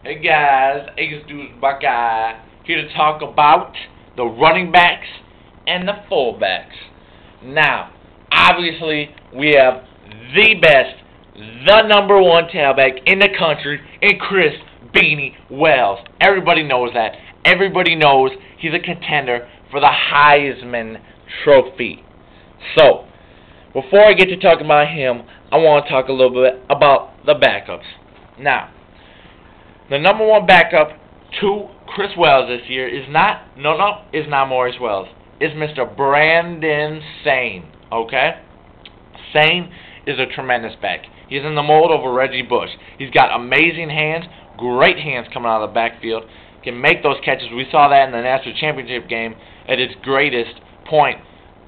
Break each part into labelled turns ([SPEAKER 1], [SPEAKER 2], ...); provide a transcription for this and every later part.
[SPEAKER 1] Hey guys, Ace Dudes Buckeye here to talk about the running backs and the fullbacks. Now, obviously, we have the best, the number one tailback in the country in Chris Beanie Wells. Everybody knows that. Everybody knows he's a contender for the Heisman Trophy. So, before I get to talking about him, I want to talk a little bit about the backups. Now, the number one backup to Chris Wells this year is not Maurice Wells. It's Mr. Brandon Sane. Okay? Sane is a tremendous back. He's in the mold of a Reggie Bush. He's got amazing hands, great hands coming out of the backfield. Can make those catches. We saw that in the national championship game at its greatest point.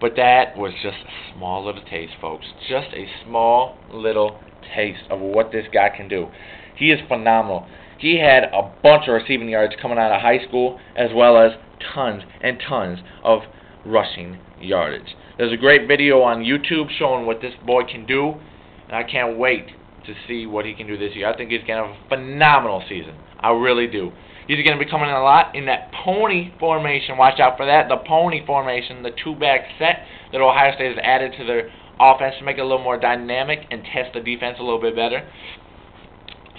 [SPEAKER 1] But that was just a small little taste, folks. Just a small little taste of what this guy can do. He is phenomenal. He had a bunch of receiving yards coming out of high school, as well as tons and tons of rushing yardage. There's a great video on YouTube showing what this boy can do, and I can't wait to see what he can do this year. I think he's going to have a phenomenal season. I really do. He's going to be coming in a lot in that pony formation. Watch out for that. The pony formation, the two-back set that Ohio State has added to their offense to make it a little more dynamic and test the defense a little bit better.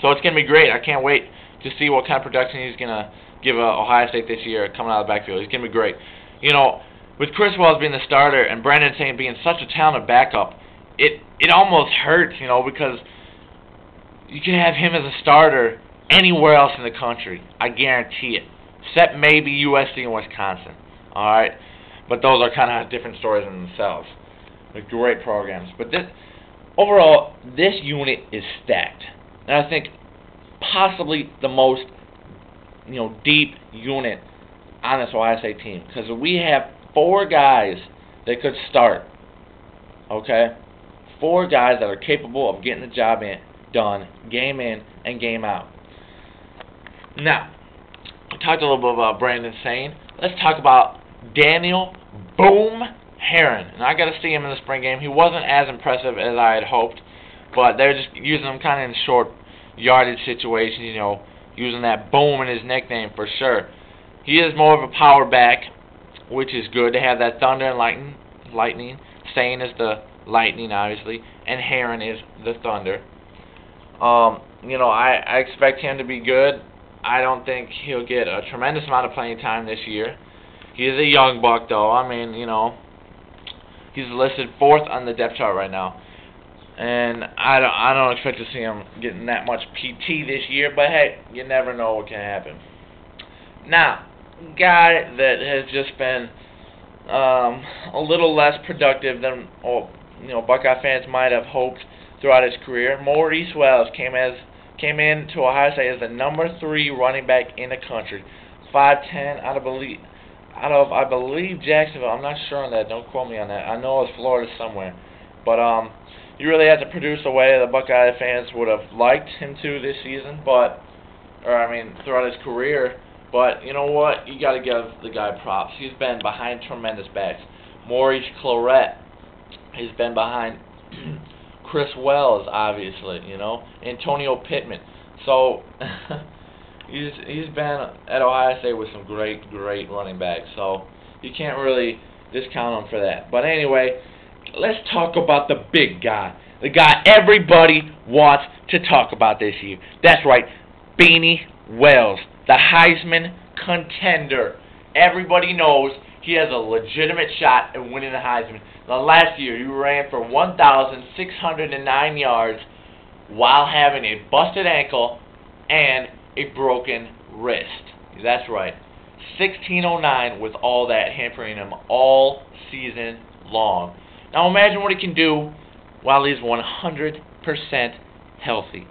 [SPEAKER 1] So it's going to be great. I can't wait to see what kind of production he's going to give Ohio State this year coming out of the backfield. He's going to be great. You know, with Chris Wells being the starter and Brandon Sane being such a talented backup, it almost hurts, you know, because you can have him as a starter anywhere else in the country. I guarantee it. Except maybe USC and Wisconsin. All right? But those are kind of different stories in themselves. They're great programs. But overall, this unit is stacked. And I think possibly the most, deep unit on this Ohio State team. Because we have 4 guys that could start. Okay? 4 guys that are capable of getting the job done, game in and game out. Now, I talked a little bit about Brandon Sane. Let's talk about Daniel Boom Herron. And I got to see him in the spring game. He wasn't as impressive as I had hoped, but they're just using him kind of in short yardage situations, using that boom in his nickname for sure. He is more of a power back, which is good to have that thunder and lightning. Sane is the lightning, obviously, and Herron is the thunder. I expect him to be good. I don't think he'll get a tremendous amount of playing time this year. He is a young buck, though. I mean, he's listed 4th on the depth chart right now. And I don't expect to see him getting that much PT this year, but hey, you never know what can happen. Now, guy that has just been a little less productive than Buckeye fans might have hoped throughout his career, Maurice Wells came into Ohio State as the number 3 running back in the country, 5'10", out of I believe Jacksonville. I'm not sure on that. Don't quote me on that. I know it's Florida somewhere, but he really hasn't produced the way the Buckeye fans would have liked him to this season, throughout his career. But you know what? You got to give the guy props. He's been behind tremendous backs. Maurice Clarett has been behind Chris Wells, obviously, Antonio Pittman. So he's been at Ohio State with some great running backs. So you can't really discount him for that. But anyway, let's talk about the big guy. The guy everybody wants to talk about this year. That's right, Beanie Wells, the Heisman contender. Everybody knows he has a legitimate shot at winning the Heisman. Now, last year, he ran for 1,609 yards while having a busted ankle and a broken wrist. That's right, 1,609 with all that hampering him all season long. Now, imagine what he can do while he's 100% healthy.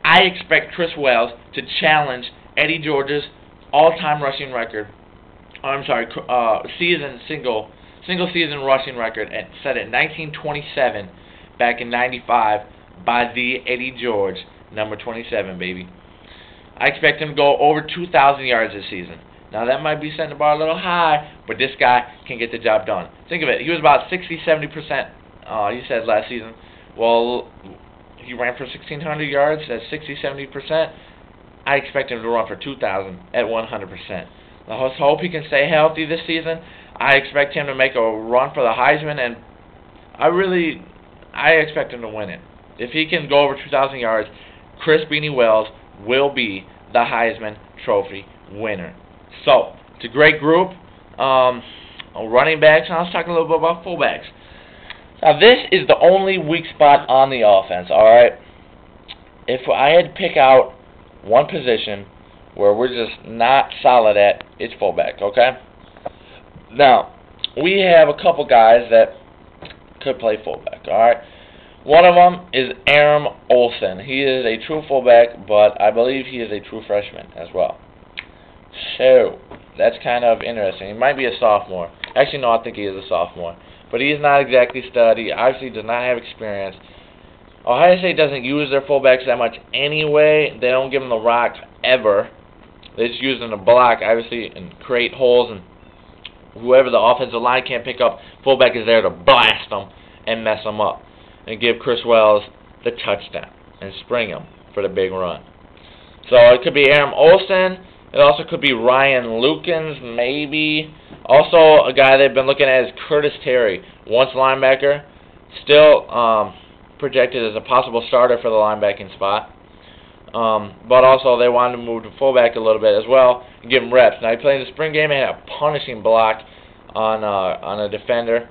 [SPEAKER 1] I expect Chris Wells to challenge Eddie George's all-time rushing record. Single season rushing record set at 1927 back in '95 by the Eddie George, number 27, baby. I expect him to go over 2,000 yards this season. Now that might be setting the bar a little high, but this guy can get the job done. Think of it. He was about 60-70%. He said last season. Well, he ran for 1,600 yards. That's 60-70%. I expect him to run for 2,000 at 100%. Let's hope he can stay healthy this season. I expect him to make a run for the Heisman, and I expect him to win it. If he can go over 2,000 yards, Chris Beanie Wells will be the Heisman Trophy winner. So, it's a great group. Running backs, now let's talk a little bit about fullbacks. Now, this is the only weak spot on the offense, alright? If I had to pick out one position where we're just not solid at, it's fullback, okay? Now, we have a couple guys that could play fullback, alright? One of them is Aram Olsen. He is a true fullback, but I believe he is a true freshman as well. So, that's kind of interesting. He might be a sophomore. Actually, no, I think he is a sophomore. But he is not exactly stud. He obviously does not have experience. Ohio State doesn't use their fullbacks that much anyway. They don't give them the rock ever. They just use them to block, obviously, and create holes. And whoever the offensive line can't pick up, fullback is there to blast them and mess them up. And give Chris Wells the touchdown and spring him for the big run. So it could be Aram Olsen. It also could be Ryan Lukens, maybe. Also, a guy they've been looking at is Curtis Terry, once linebacker, still projected as a possible starter for the linebacking spot. But also they wanted to move to fullback a little bit as well and give him reps. Now he played in the spring game and had a punishing block on a defender.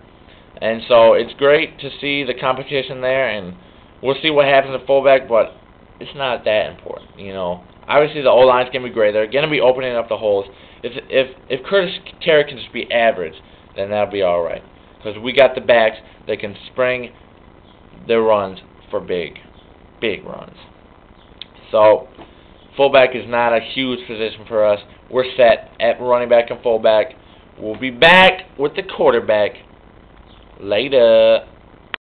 [SPEAKER 1] And so it's great to see the competition there, and we'll see what happens at fullback, but it's not that important, you know. Obviously, the O-line's going to be great. They're going to be opening up the holes. If Curtis Terry can just be average, then that'll be all right. Because we got the backs that can spring their runs for big runs. So, fullback is not a huge position for us. We're set at running back and fullback. We'll be back with the quarterback later.